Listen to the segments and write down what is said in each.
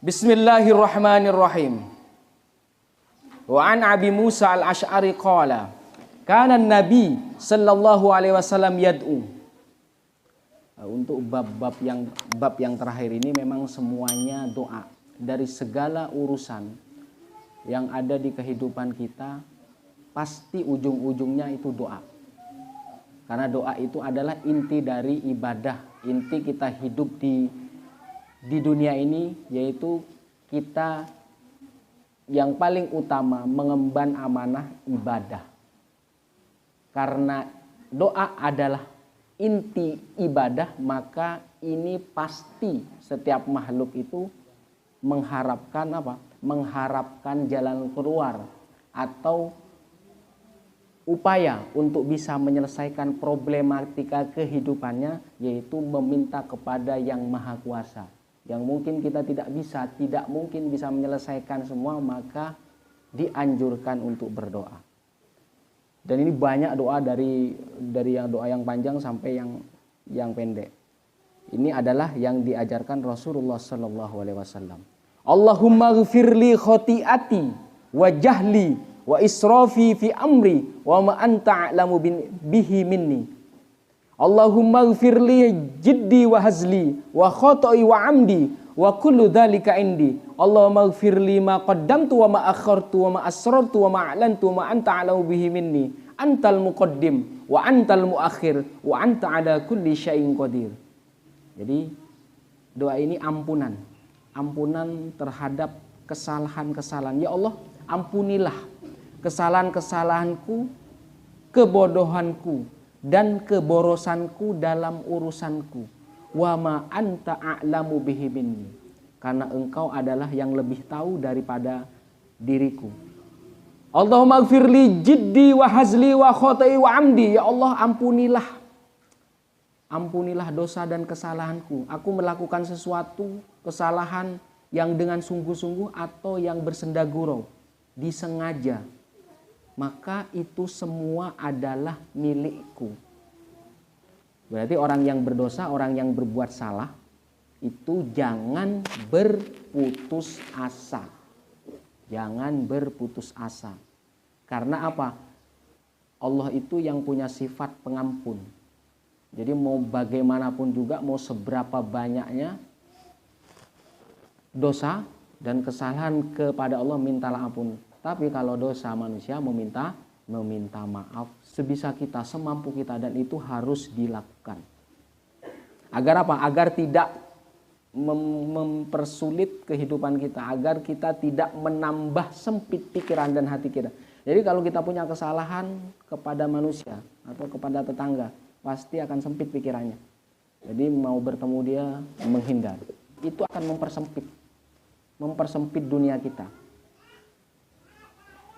Bismillahirrahmanirrahim. Wa an Abi Musa al-Ash'ari qala, kana Nabi sallallahu alaihi wasallam yad'u. Untuk bab yang terakhir ini memang semuanya doa. Dari segala urusan yang ada di kehidupan kita, pasti ujung-ujungnya itu doa. Karena doa itu adalah inti dari ibadah, inti kita hidup di dunia ini, yaitu kita yang paling utama mengemban amanah ibadah. Karena doa adalah inti ibadah, maka ini pasti setiap makhluk itu mengharapkan apa? Mengharapkan jalan keluar atau upaya untuk bisa menyelesaikan problematika kehidupannya, yaitu meminta kepada Yang Maha Kuasa. Yang mungkin kita tidak mungkin bisa menyelesaikan semua, maka dianjurkan untuk berdoa. Dan ini banyak doa dari yang doa yang panjang sampai yang pendek. Ini adalah yang diajarkan Rasulullah Sallallahu Alaihi Wasallam. Allahumma ghfirli khotiati wa jahli wa israfi fi amri wa ma anta a'lamu bihi minni. Allahumma ghfirli jiddi wa hazli wa khoto'i wa amdi wa kullu dhalika indi. Allahumma ghfirli ma qaddamtu wa ma akhartu wa ma asrartu wa ma a'lantu wa ma anta a'lamu bihi minni. Antal muqaddim wa antal muakhir wa anta ala kulli syai'in qadir. Jadi doa ini ampunan terhadap kesalahan-kesalahan. Ya Allah, ampunilah kesalahan-kesalahanku, kebodohanku dan keborosanku dalam urusanku. Wa ma anta a'lamu bihi minni. Karena engkau adalah yang lebih tahu daripada diriku. Allahumma gfirli jiddi wa hazli wa khotai wa amdi. Ya Allah, ampunilah dosa dan kesalahanku. Aku melakukan sesuatu kesalahan yang dengan sungguh-sungguh atau yang bersenda gurau, disengaja. Maka itu semua adalah milikku. Berarti orang yang berdosa, orang yang berbuat salah, itu jangan berputus asa. Jangan berputus asa. Karena apa? Allah itu yang punya sifat pengampun. Jadi mau bagaimanapun juga, mau seberapa banyaknya dosa dan kesalahan kepada Allah, mintalah ampun. Tapi kalau dosa manusia meminta maaf sebisa kita, semampu kita, dan itu harus dilakukan. Agar apa? Agar tidak mempersulit kehidupan kita, agar kita tidak menambah sempit pikiran dan hati kita. Jadi kalau kita punya kesalahan kepada manusia atau kepada tetangga, pasti akan sempit pikirannya. Jadi mau bertemu dia menghindar. Itu akan mempersempit dunia kita.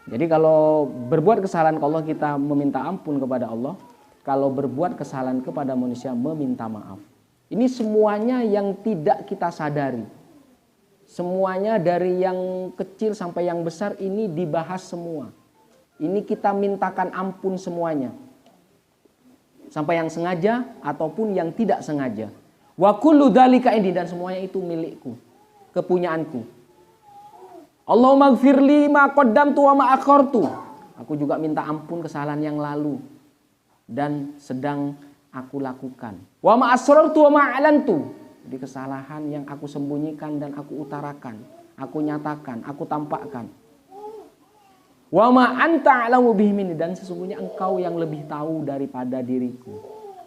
Jadi kalau berbuat kesalahan ke Allah, kita meminta ampun kepada Allah. Kalau berbuat kesalahan kepada manusia, meminta maaf. Ini semuanya yang tidak kita sadari. Semuanya dari yang kecil sampai yang besar ini dibahas semua. Ini kita mintakan ampun semuanya. Sampai yang sengaja ataupun yang tidak sengaja. Wa kullu dzalika indi, dan semuanya itu milikku, kepunyaanku. Allahumma gfirli ma qaddamtu wa ma akhartu. Aku juga minta ampun kesalahan yang lalu dan sedang aku lakukan. Wa ma asrartu wa ma a'lantu. Jadi kesalahan yang aku sembunyikan dan aku utarakan, aku nyatakan, aku tampakkan. Wa ma anta a'lamu bihi minni, dan sesungguhnya engkau yang lebih tahu daripada diriku.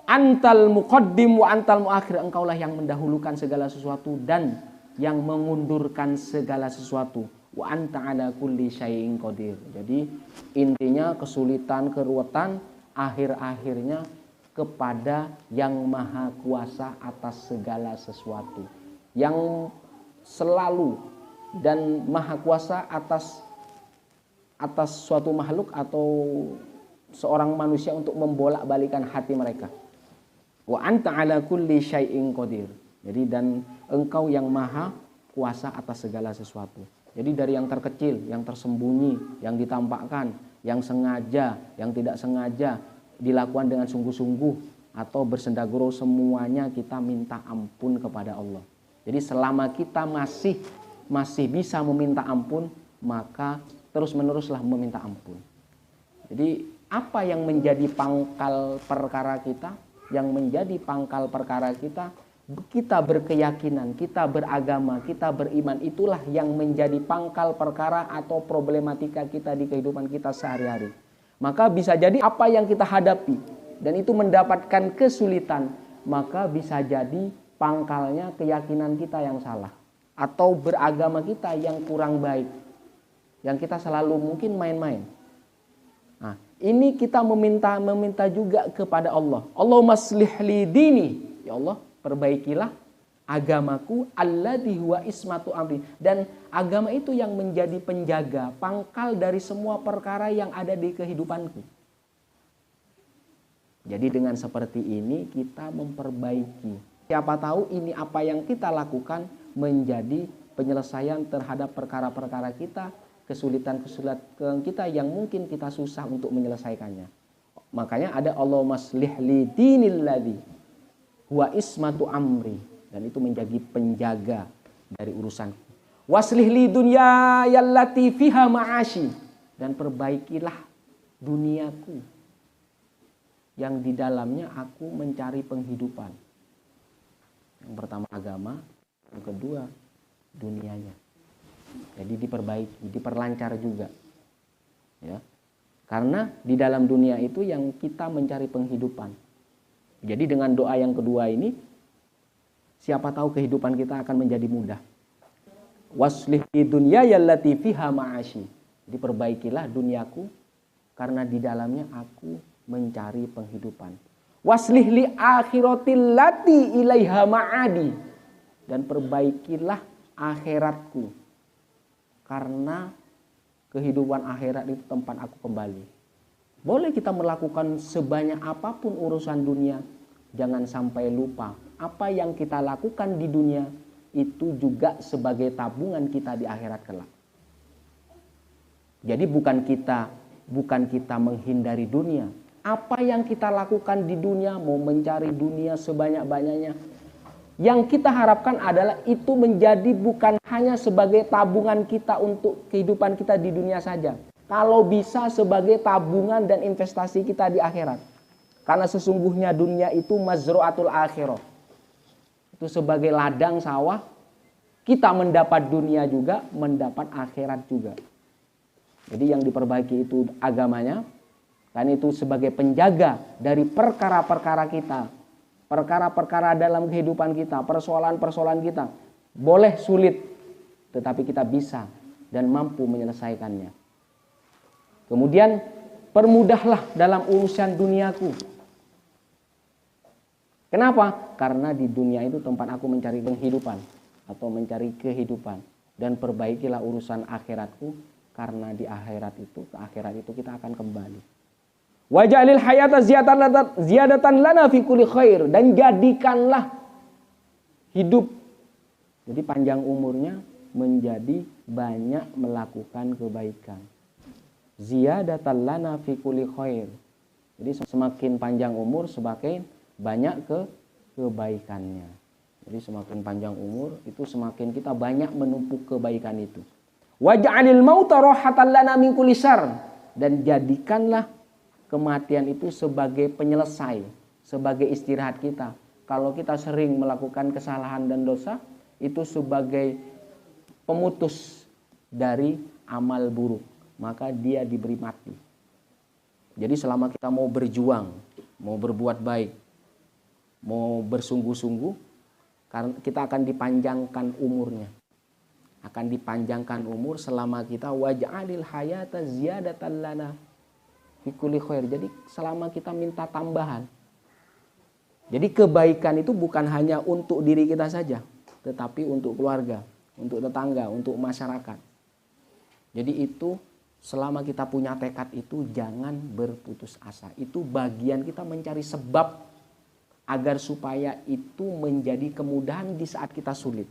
Antal muqaddim wa antal muakhir. Engkaulah yang mendahulukan segala sesuatu dan yang mengundurkan segala sesuatu. Wa anta ala kulli syai'in qadir. Jadi intinya kesulitan, keruwetan, akhir-akhirnya kepada Yang Maha Kuasa atas segala sesuatu, yang selalu dan Maha Kuasa atas suatu makhluk atau seorang manusia untuk membolak-balikan hati mereka. Wa anta ala kulli syai'in qadir. Jadi dan engkau yang Maha Kuasa atas segala sesuatu. Jadi dari yang terkecil, yang tersembunyi, yang ditampakkan, yang sengaja, yang tidak sengaja, dilakukan dengan sungguh-sungguh atau bersenda gurau, semuanya kita minta ampun kepada Allah. Jadi selama kita masih masih bisa meminta ampun, maka terus-meneruslah meminta ampun. Jadi apa yang menjadi pangkal perkara kita? Yang menjadi pangkal perkara kita, kita berkeyakinan, kita beragama, kita beriman, itulah yang menjadi pangkal perkara atau problematika kita di kehidupan kita sehari-hari. Maka bisa jadi apa yang kita hadapi dan itu mendapatkan kesulitan, maka bisa jadi pangkalnya keyakinan kita yang salah atau beragama kita yang kurang baik, yang kita selalu mungkin main-main. Nah, ini kita meminta juga kepada Allah. Allahumma aslih li dini. Ya Allah, perbaikilah agamaku alladzi huwa ismatu amri. Dan agama itu yang menjadi penjaga, pangkal dari semua perkara yang ada di kehidupanku. Jadi dengan seperti ini kita memperbaiki. Siapa tahu ini apa yang kita lakukan menjadi penyelesaian terhadap perkara-perkara kita, kesulitan-kesulitan kita yang mungkin kita susah untuk menyelesaikannya. Makanya ada Allahumma aslih li dinil ladzi huwa ismatu amri, dan itu menjadi penjaga dari urusanku. Waslih li dunya yallati fiha ma'ashi, dan perbaikilah duniaku yang di dalamnya aku mencari penghidupan. Yang pertama agama, yang kedua dunianya. Jadi diperbaiki, diperlancar juga. Ya. Karena di dalam dunia itu yang kita mencari penghidupan. Jadi dengan doa yang kedua ini, siapa tahu kehidupan kita akan menjadi mudah. Waslih di dunya yallati fiha ma'ashi. Diperbaikilah duniaku karena di dalamnya aku mencari penghidupan. Waslih li akhiratil lati ilaiha ma'adi. Dan perbaikilah akhiratku. Karena kehidupan akhirat itu tempat aku kembali. Boleh kita melakukan sebanyak apapun urusan dunia, jangan sampai lupa apa yang kita lakukan di dunia itu juga sebagai tabungan kita di akhirat kelak. Jadi bukan kita menghindari dunia. Apa yang kita lakukan di dunia, mau mencari dunia sebanyak-banyaknya, yang kita harapkan adalah itu menjadi bukan hanya sebagai tabungan kita untuk kehidupan kita di dunia saja. Kalau bisa sebagai tabungan dan investasi kita di akhirat. Karena sesungguhnya dunia itu mazru'atul akhirah. Itu sebagai ladang sawah, kita mendapat dunia juga, mendapat akhirat juga. Jadi yang diperbaiki itu agamanya, dan itu sebagai penjaga dari perkara-perkara kita. Perkara-perkara dalam kehidupan kita, persoalan-persoalan kita boleh sulit, tetapi kita bisa dan mampu menyelesaikannya. Kemudian permudahlah dalam urusan duniaku. Kenapa? Karena di dunia itu tempat aku mencari penghidupan atau mencari kehidupan, dan perbaikilah urusan akhiratku karena di akhirat itu kita akan kembali. Waj'alil hayata ziyadatan lana fi kulli khair, dan jadikanlah hidup jadi panjang umurnya menjadi banyak melakukan kebaikan. Ziyadatan lana fi kulli khair. Jadi semakin panjang umur semakin banyak kebaikannya. Jadi semakin panjang umur itu semakin kita banyak menumpuk kebaikan itu. Waj'alil mauta rahatan lana min kulli syarr, dan jadikanlah kematian itu sebagai penyelesai, sebagai istirahat kita. Kalau kita sering melakukan kesalahan dan dosa, itu sebagai pemutus dari amal buruk, maka dia diberi mati. Jadi selama kita mau berjuang, mau berbuat baik, mau bersungguh-sungguh, karena kita akan dipanjangkan umurnya. Akan dipanjangkan umur selama kita waj'alil hayata ziyadatan lana fi kulli khair. Jadi selama kita minta tambahan. Jadi kebaikan itu bukan hanya untuk diri kita saja, tetapi untuk keluarga, untuk tetangga, untuk masyarakat. Jadi itu selama kita punya tekad itu jangan berputus asa. Itu bagian kita mencari sebab agar supaya itu menjadi kemudahan di saat kita sulit.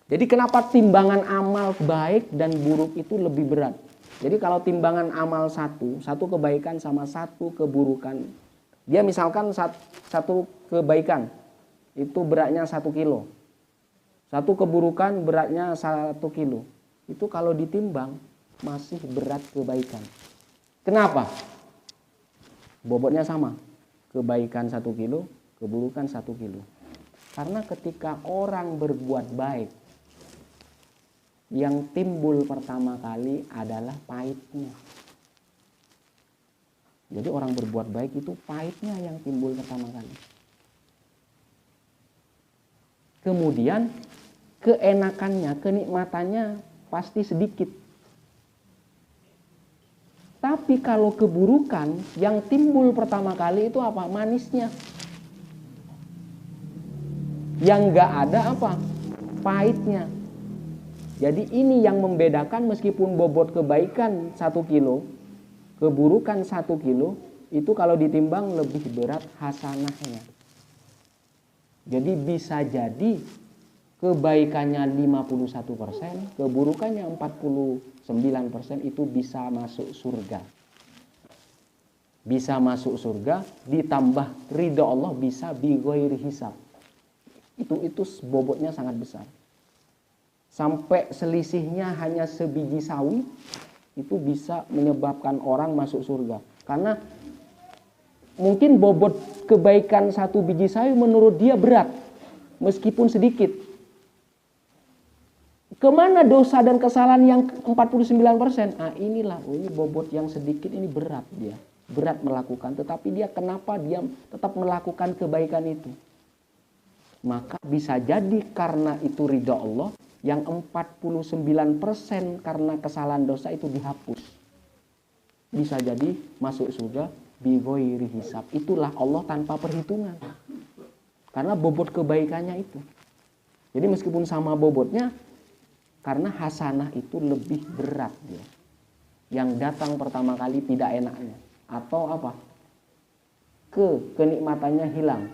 Jadi kenapa timbangan amal baik dan buruk itu lebih berat? Jadi kalau timbangan amal satu kebaikan sama satu keburukan. Dia misalkan satu kebaikan itu beratnya 1 kilo. Satu keburukan beratnya 1 kilo. Itu kalau ditimbang masih berat kebaikan. Kenapa? Bobotnya sama. Kebaikan 1 kilo, keburukan 1 kilo. Karena ketika orang berbuat baik, yang timbul pertama kali adalah pahitnya. Jadi orang berbuat baik itu pahitnya yang timbul pertama kali. Kemudian keenakannya, kenikmatannya pasti sedikit. Tapi kalau keburukan yang timbul pertama kali itu apa? Manisnya. Yang enggak ada apa? Pahitnya. Jadi ini yang membedakan, meskipun bobot kebaikan 1 kilo, keburukan 1 kilo, itu kalau ditimbang lebih berat hasanahnya. Jadi bisa jadi kebaikannya 51%, keburukannya 49% itu bisa masuk surga. Bisa masuk surga, ditambah ridha Allah, bisa bighairi hisab. Itu bobotnya sangat besar. Sampai selisihnya hanya sebiji sawi, itu bisa menyebabkan orang masuk surga. Karena mungkin bobot kebaikan 1 biji sawi menurut dia berat, meskipun sedikit. Kemana dosa dan kesalahan yang 49%? Inilah, ini bobot yang sedikit ini berat dia. Berat melakukan, tetapi dia kenapa dia tetap melakukan kebaikan itu? Maka bisa jadi karena itu ridha Allah, yang 49% karena kesalahan dosa itu dihapus. Bisa jadi masuk surga bighairi hisab. Itulah Allah tanpa perhitungan. Karena bobot kebaikannya itu. Jadi meskipun sama bobotnya, karena hasanah itu lebih berat dia. Yang datang pertama kali tidak enaknya. Atau apa? Kenikmatannya hilang.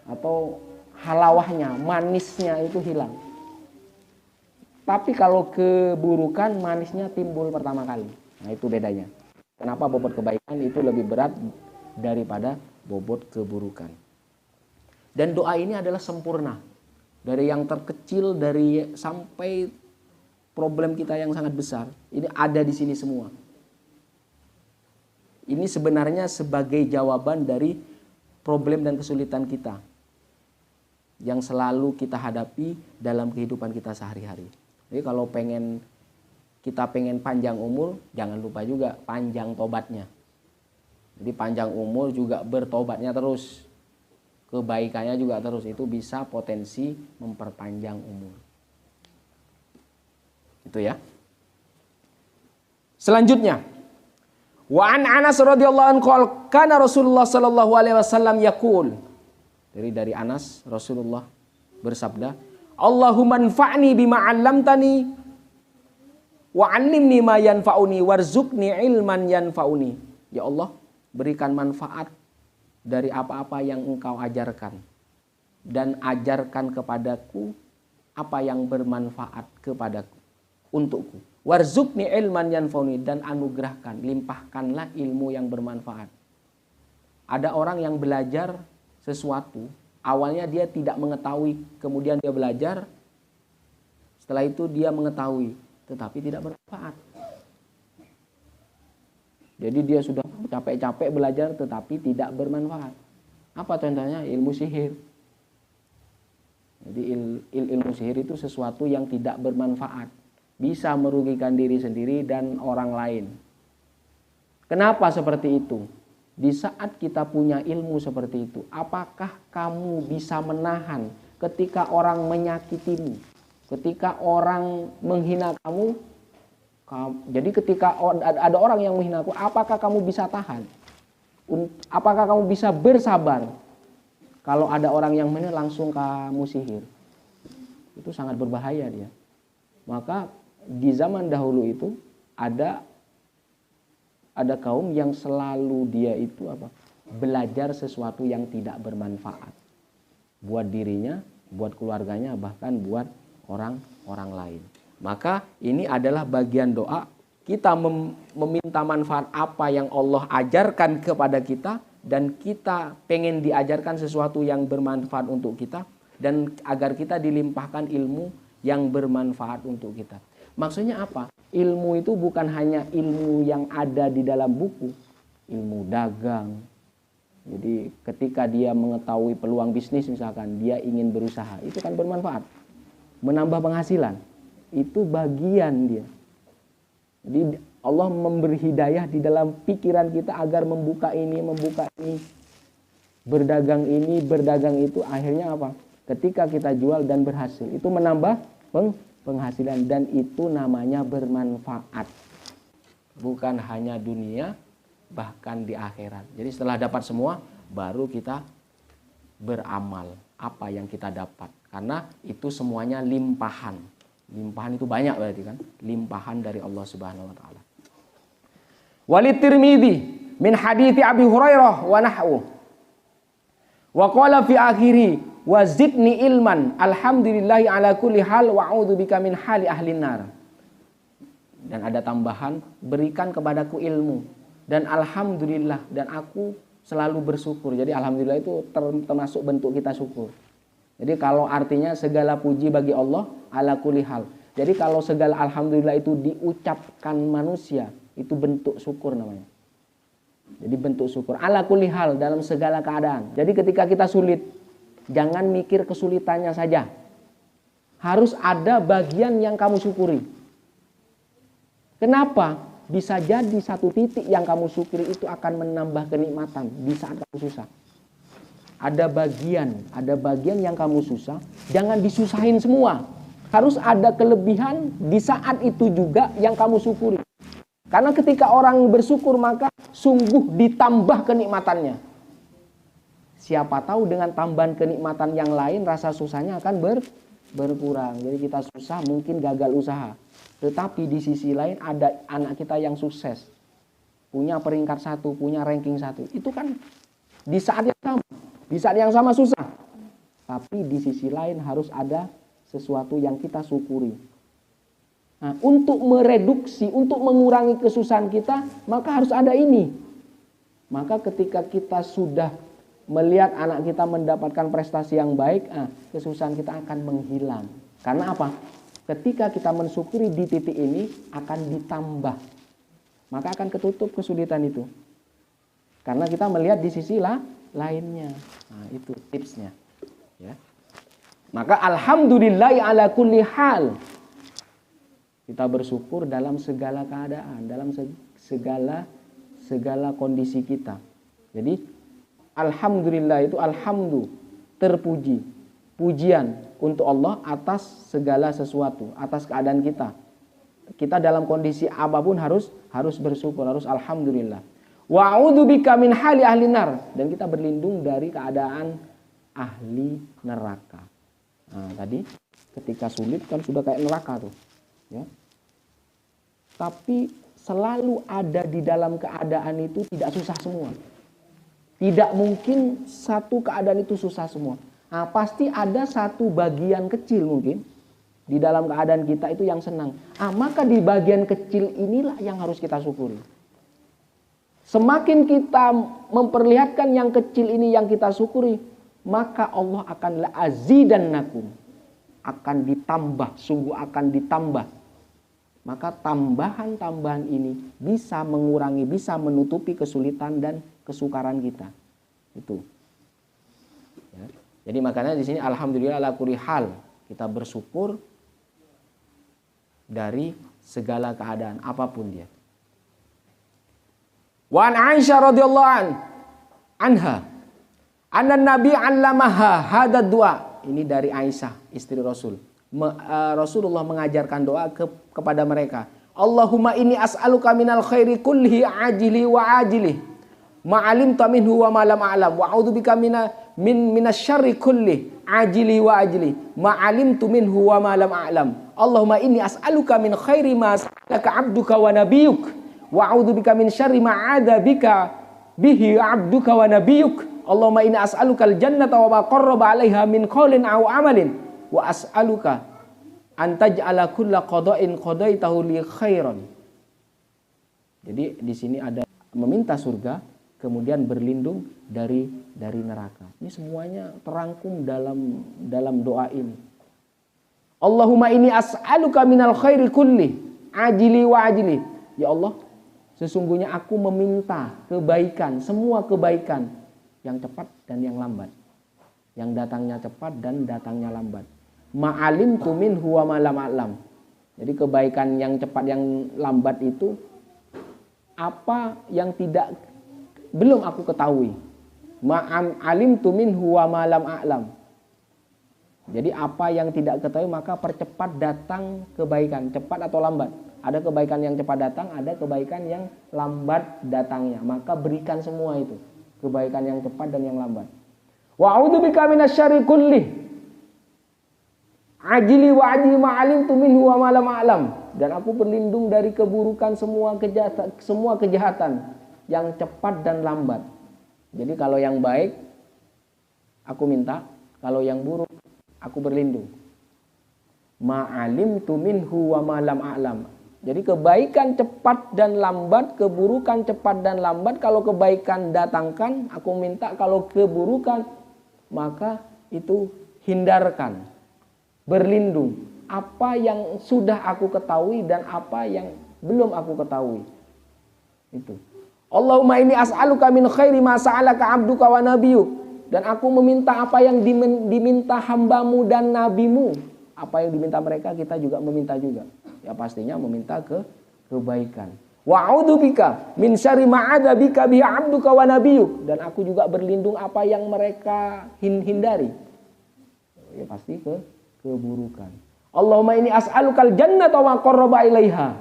Atau halawahnya, manisnya itu hilang. Tapi kalau keburukan, manisnya timbul pertama kali. Nah itu bedanya. Kenapa bobot kebaikan itu lebih berat daripada bobot keburukan. Dan doa ini adalah sempurna. Dari yang terkecil, dari sampai problem kita yang sangat besar. Ini ada di sini semua. Ini sebenarnya sebagai jawaban dari problem dan kesulitan kita. Yang selalu kita hadapi dalam kehidupan kita sehari-hari. Jadi kalau kita pengen panjang umur, jangan lupa juga panjang tobatnya. Jadi panjang umur juga bertobatnya terus. Kebaikannya juga terus. Itu bisa potensi memperpanjang umur. Itu ya. Selanjutnya, wa an Anas radhiyallahu anhu qala kana Rasulullah sallallahu alaihi wasallam yaqul. Dari Anas, Rasulullah bersabda, Allahumma anfa'ni bima 'allamtani wa 'allimni ma yanfa'uni warzuqni ilman yanfa'uni. Ya Allah, berikan manfaat dari apa-apa yang Engkau ajarkan dan ajarkan kepadaku apa yang bermanfaat kepadaku untukku. Warzuqni ilman yanfa'uni, dan anugerahkan, limpahkanlah ilmu yang bermanfaat. Ada orang yang belajar sesuatu, awalnya dia tidak mengetahui, kemudian dia belajar, setelah itu dia mengetahui, tetapi tidak bermanfaat. Jadi dia sudah capek-capek belajar, tetapi tidak bermanfaat. Apa contohnya? Ilmu sihir. Jadi ilmu sihir itu sesuatu yang tidak bermanfaat, bisa merugikan diri sendiri dan orang lain. Kenapa seperti itu? Di saat kita punya ilmu seperti itu, apakah kamu bisa menahan ketika orang menyakitimu, ketika orang menghina kamu? Jadi ketika ada orang yang menghina aku, apakah kamu bisa tahan? Apakah kamu bisa bersabar? Kalau ada orang yang menghina langsung kamu sihir, itu sangat berbahaya dia. Maka di zaman dahulu itu ada kaum yang selalu dia itu belajar sesuatu yang tidak bermanfaat buat dirinya, buat keluarganya, bahkan buat orang lain. Maka ini adalah bagian doa kita meminta manfaat apa yang Allah ajarkan kepada kita, dan kita pengen diajarkan sesuatu yang bermanfaat untuk kita. dan agar kita dilimpahkan ilmu yang bermanfaat untuk kita. Maksudnya apa? Ilmu itu bukan hanya ilmu yang ada di dalam buku, ilmu dagang. Jadi ketika dia mengetahui peluang bisnis misalkan, dia ingin berusaha, itu kan bermanfaat. Menambah penghasilan, itu bagian dia. Jadi Allah memberi hidayah di dalam pikiran kita agar membuka ini, berdagang ini, berdagang itu, akhirnya apa? Ketika kita jual dan berhasil, itu menambah penghasilan, dan itu namanya bermanfaat. Bukan hanya dunia, bahkan di akhirat. Jadi setelah dapat semua, baru kita beramal apa yang kita dapat. Karena itu semuanya limpahan. Limpahan itu banyak berarti kan? Limpahan dari Allah Subhanahu wa taala. Walid Tirmidzi min hadithi Abi Hurairah wa nahwu. Wa qala fi akhiri wa zidni ilman alhamdulillahi ala kulli hal wa a'udzu bika min hali ahlin nar. Dan ada tambahan, berikan kepadaku ilmu dan alhamdulillah, dan aku selalu bersyukur. Jadi alhamdulillah itu termasuk bentuk kita syukur. Jadi kalau artinya segala puji bagi Allah ala kulli hal. Jadi kalau segala alhamdulillah itu diucapkan manusia, itu bentuk syukur namanya. Jadi bentuk syukur ala kulli hal, dalam segala keadaan. Jadi ketika kita sulit, jangan mikir kesulitannya saja. Harus ada bagian yang kamu syukuri. Kenapa? Bisa jadi satu titik yang kamu syukuri itu akan menambah kenikmatan di saat kamu susah. Ada bagian yang kamu susah, jangan disusahin semua. Harus ada kelebihan di saat itu juga yang kamu syukuri. Karena ketika orang bersyukur, maka sungguh ditambah kenikmatannya. Siapa tahu dengan tambahan kenikmatan yang lain, rasa susahnya akan berkurang. Jadi kita susah, mungkin gagal usaha. Tetapi di sisi lain ada anak kita yang sukses, punya peringkat 1, punya ranking 1. Itu kan di saat yang sama susah. Tapi di sisi lain harus ada sesuatu yang kita syukuri. Nah, untuk mereduksi, untuk mengurangi kesusahan kita, maka harus ada ini. Maka ketika kita sudah melihat anak kita mendapatkan prestasi yang baik, kesusahan kita akan menghilang. Karena apa? Ketika kita mensyukuri di titik ini, akan ditambah. Maka akan ketutup kesulitan itu. Karena kita melihat di sisi lainnya. Nah, itu tipsnya. Ya. Maka alhamdulillahi ala kulli hal. Kita bersyukur dalam segala keadaan, dalam segala kondisi kita. Jadi alhamdulillah itu alhamdu, terpuji, pujian untuk Allah atas segala sesuatu, atas keadaan kita. Kita dalam kondisi apapun harus bersyukur, harus alhamdulillah. Wa a'udzubika min hali ahli nar, dan kita berlindung dari keadaan ahli neraka. Nah, tadi ketika sulit kan sudah kayak neraka tuh, ya. Tapi selalu ada di dalam keadaan itu tidak susah semua. Tidak mungkin satu keadaan itu susah semua. Nah, pasti ada satu bagian kecil mungkin di dalam keadaan kita itu yang senang. Maka di bagian kecil inilah yang harus kita syukuri. Semakin kita memperlihatkan yang kecil ini yang kita syukuri, maka Allah akan la'azidannakum, akan ditambah, sungguh akan ditambah. Maka tambahan-tambahan ini bisa mengurangi, bisa menutupi kesulitan dan kesukaran kita. Itu. Ya. Jadi makanya di sini alhamdulillah ala kulli hal, kita bersyukur dari segala keadaan apapun dia. Wa an Aisyah radhiyallahu anha anna Nabi 'allamaha hadad du'a. Ini dari Aisyah, istri Rasul. Rasulullah mengajarkan doa kepada mereka. Allahumma inni as'aluka minal khairi kullihi ajili wa ajili. Ma'alim ta minhu wa ma lam a'lam wa a'udzubika minasyarri kulli ajili wa ajili. Ma'alim tu minhu wa ma lam a'lam. Allahumma inni as'aluka min khairi ma sa'alaka 'abduka wa nabiyyuk wa a'udzubika min syarri ma 'adza bika bihi 'abduka wa nabiyyuk. Allahumma inni as'aluka al-jannata wa ma qarraba 'alaiha min qaulin aw 'amalin. Wa as'aluka an taj'ala kulla qada'in qadaitahu li khairan. Jadi di sini ada meminta surga kemudian berlindung dari neraka. Ini semuanya terangkum dalam doa ini. Allahumma inni as'aluka minal khairi kulli ajili wa ajili. Ya Allah, sesungguhnya aku meminta kebaikan, semua kebaikan yang cepat dan yang lambat. Yang datangnya cepat dan datangnya lambat. Ma'alim tumin huwa malam alam. Jadi kebaikan yang cepat yang lambat itu apa yang belum aku ketahui. Ma'alim tumin huwa malam alam. Jadi apa yang tidak ketahui maka percepat datang kebaikan, cepat atau lambat. Ada kebaikan yang cepat datang, ada kebaikan yang lambat datangnya. Maka berikan semua itu, kebaikan yang cepat dan yang lambat. Wa a'udzubika minasyarri kulli ajili wa ajili ma'alimtu minhu wa ma lam a'lam. Dan aku berlindung dari keburukan semua kejahatan yang cepat dan lambat. Jadi kalau yang baik aku minta, kalau yang buruk aku berlindung. Ma'alimtu minhu wa ma lam a'lam. Jadi kebaikan cepat dan lambat, keburukan cepat dan lambat. Kalau kebaikan datangkan, aku minta. Kalau keburukan, maka itu hindarkan. Berlindung. Apa yang sudah aku ketahui dan apa yang belum aku ketahui. Itu. Allahumma inni as'aluka min khairi ma sa'alaka 'abduka wa nabiyyuk. Dan aku meminta apa yang diminta hambamu dan nabimu. Apa yang diminta mereka kita juga meminta juga. Ya pastinya meminta kebaikan. Wa a'udzubika min syarri ma 'adzabika bi 'abduka wa nabiyyuk. Dan aku juga berlindung apa yang mereka hindari. Ya pasti keburukan. Allahumma inni as'alukal jannata wa qarraba ilaiha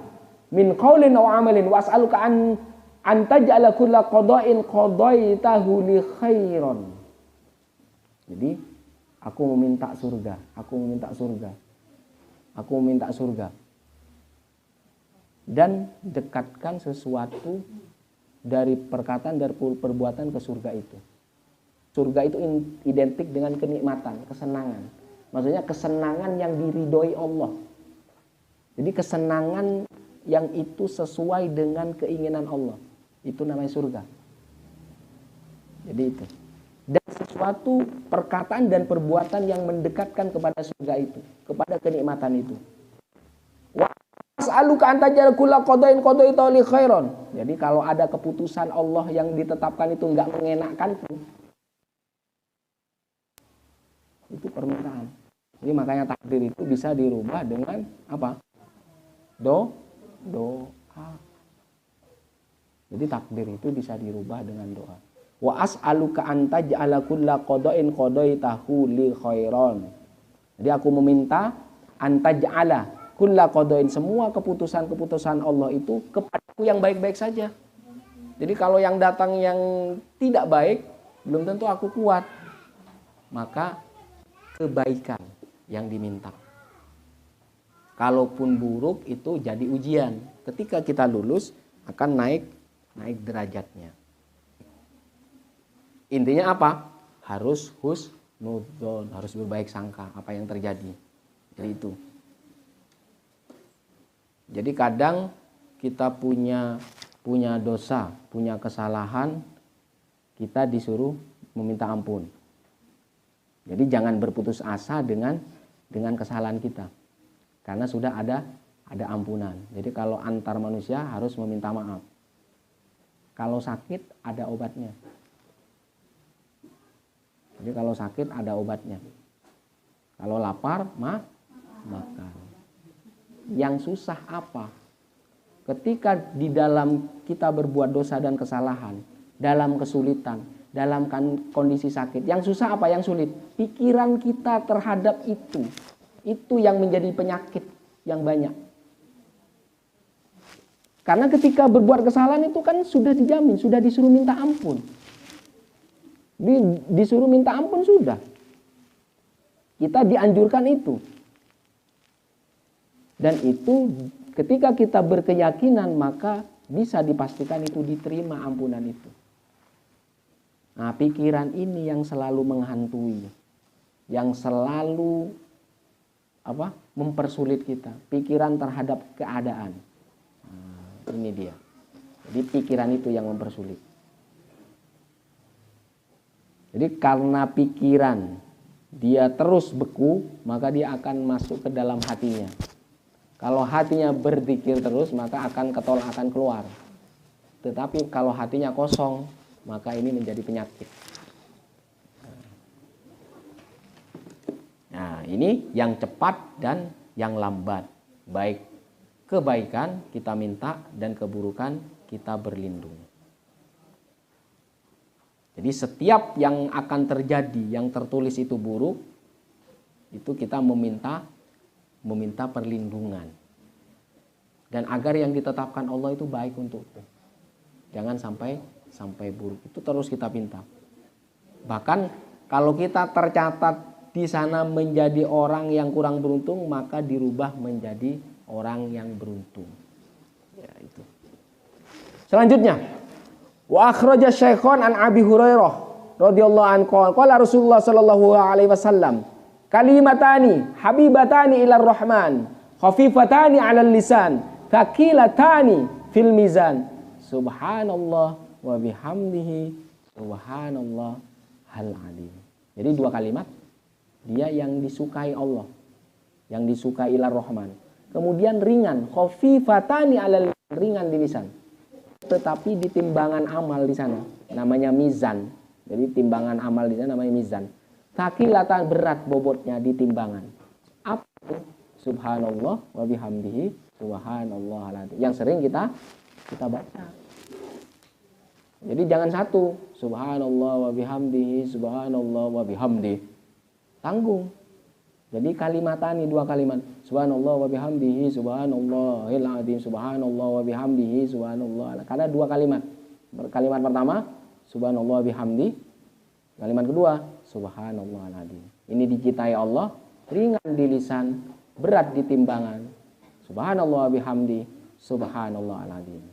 min qaulin aw amalin wa as'aluka an taj'ala kulla qada'in qadaitahu li khairan. Jadi aku meminta surga, aku meminta surga. Aku meminta surga. Dan dekatkan sesuatu dari perkataan dari perbuatan ke surga itu. Surga itu identik dengan kenikmatan, kesenangan. Maksudnya kesenangan yang diridhoi Allah. Jadi kesenangan yang itu sesuai dengan keinginan Allah. Itu namanya surga. Jadi itu. Dan sesuatu perkataan dan perbuatan yang mendekatkan kepada surga itu. Kepada kenikmatan itu. Wa as'aluka an taj'ala kulla qada'in qadaitahu li khairan. Jadi kalau ada keputusan Allah yang ditetapkan itu enggak mengenakkan, itu permintaan. Jadi makanya takdir itu bisa dirubah dengan apa? Doa. Jadi takdir itu bisa dirubah dengan doa. Wa as'aluka an taj'ala kulla qada'in qadaitahu li khairan. Jadi aku meminta an taj'ala kulla qada'in, semua keputusan-keputusan Allah itu kepadaku yang baik-baik saja. Jadi kalau yang datang yang tidak baik, belum tentu aku kuat. Maka kebaikan yang diminta. Kalaupun buruk itu jadi ujian. Ketika kita lulus akan naik derajatnya. Intinya apa? Harus husnudzon, harus berbaik sangka apa yang terjadi. Jadi itu. Jadi kadang kita punya dosa, punya kesalahan, kita disuruh meminta ampun. Jadi jangan berputus asa dengan kesalahan kita. Karena sudah ada ampunan. Jadi kalau antar manusia harus meminta maaf. Kalau sakit ada obatnya. Jadi kalau sakit ada obatnya. Kalau lapar makan. Yang susah apa? Ketika di dalam kita berbuat dosa dan kesalahan, dalam kesulitan, dalam kondisi sakit. Yang susah apa? Yang sulit. Pikiran kita terhadap itu. Itu yang menjadi penyakit yang banyak. Karena ketika berbuat kesalahan itu kan sudah dijamin, sudah disuruh minta ampun. Disuruh minta ampun sudah. Kita dianjurkan itu. Dan itu ketika kita berkeyakinan maka bisa dipastikan itu diterima ampunan itu. Nah, pikiran ini yang selalu menghantui, yang selalu mempersulit kita, pikiran terhadap keadaan. Nah, ini dia. Jadi pikiran itu yang mempersulit. Jadi karena pikiran dia terus beku, maka dia akan masuk ke dalam hatinya. Kalau hatinya berzikir terus, maka akan ketolak, akan keluar. Tetapi kalau hatinya kosong, maka ini menjadi penyakit. Nah, ini yang cepat dan yang lambat. Baik kebaikan kita minta dan keburukan kita berlindung. Jadi setiap yang akan terjadi, yang tertulis itu buruk, itu kita meminta perlindungan. Dan agar yang ditetapkan Allah itu baik untukku. Jangan sampai buruk. Itu terus kita minta. Bahkan kalau kita tercatat di sana menjadi orang yang kurang beruntung, maka dirubah menjadi orang yang beruntung. Ya, itu. Selanjutnya, wa akhraja Syaikhan an Abi Hurairah radhiyallahu anhu qala Rasulullah sallallahu alaihi wasallam kalimatani habibatani ila rahman khafifatani 'alal lisan thaqilatani fil mizan subhanallah wa bihamdihi subhanallah hal alim. Jadi dua kalimat, dia yang disukai Allah, yang disukai ilar rahman. Kemudian ringan, khafifatani 'alal lisan, ringan di lisan. Tetapi di timbangan amal di sana namanya mizan. Jadi timbangan amal di sana namanya mizan. Thaqilatan, berat bobotnya di timbangan. Apa itu? Subhanallah wa bihamdihi subhanallah aladzim. Yang sering kita baca. Jadi jangan satu, subhanallah wa bihamdihi subhanallah wa bihamdihi. Tanggung. Jadi kalimatani, dua kalimat. Subhanallah wa bihamdihi subhanallahil azim subhanallah wa bihamdihi subhanallah. Karena dua kalimat. Kalimat pertama subhanallah wa bihamdi. Kalimat kedua subhanallahil azim. Ini dicintai Allah, ringan di lisan, berat di timbangan. Subhanallah wa bihamdi subhanallahil azim.